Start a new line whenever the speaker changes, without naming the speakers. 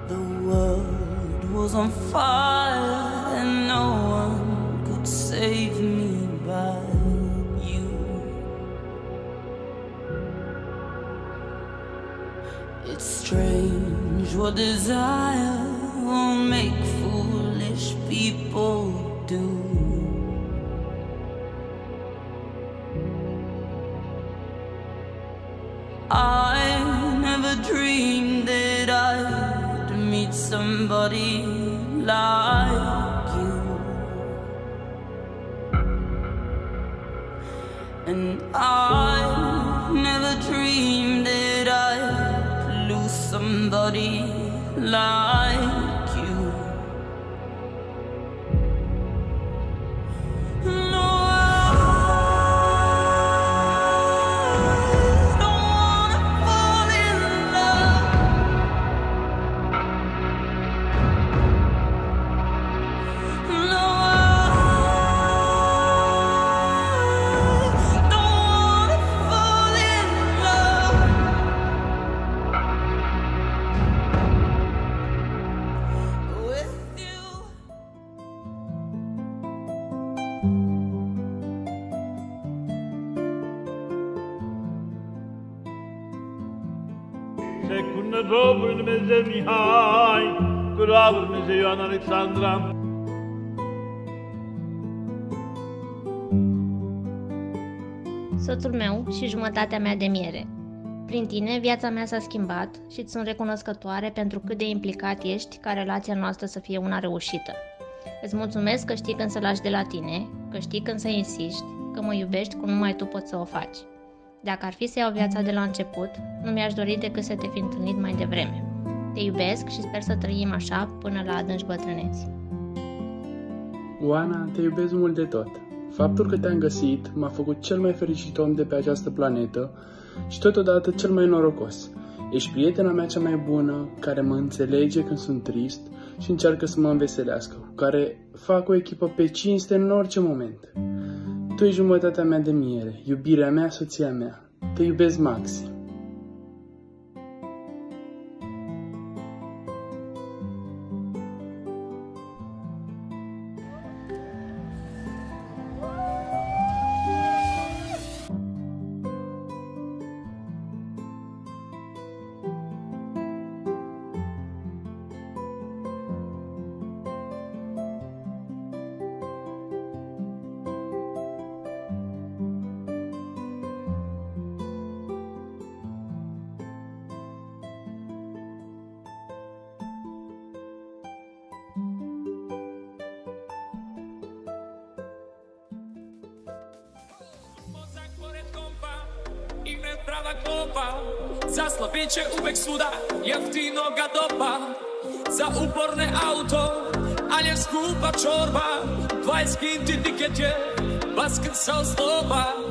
The world was on fire and no one could save me but you. It's strange what desire will make foolish people do. I never dreamed that I'd meet somebody like you, and I never dreamed that I'd lose somebody like you. No,
Se kun dobry Dumnezeu Mihai, cu rabă Dumnezeu Ioan Alexandra.
Soțul meu și jumătatea mea de miere. Prin tine, viața mea s-a schimbat și îți sunt recunoscătoare pentru cât de implicat ești ca relația noastră să fie una reușită. Îți mulțumesc că știi când să lași de la tine, că știi când să insiști, că mă iubești cum numai tu poți să o faci. Dacă ar fi să iau viața de la început, nu mi-aș dori decât să te fi întâlnit mai devreme. Te iubesc și sper să trăim așa până la adânci bătrâneți.
Oana, te iubesc mult de tot. Faptul că te-am găsit m-a făcut cel mai fericit om de pe această planetă și totodată cel mai norocos. Ești prietena mea cea mai bună, care mă înțelege când sunt trist și încearcă să mă înveselească, cu care fac o echipă pe cinste în orice moment. Tu ești jumătatea mea de miere, iubirea mea, soția mea. Te iubesc, Maxi.
Prava kopa, za slabiće uvek svuda jeftino ga dopa. Za uporne auto, ali je skupa čorba. 20 kinti tiket je, vas kad se osloba.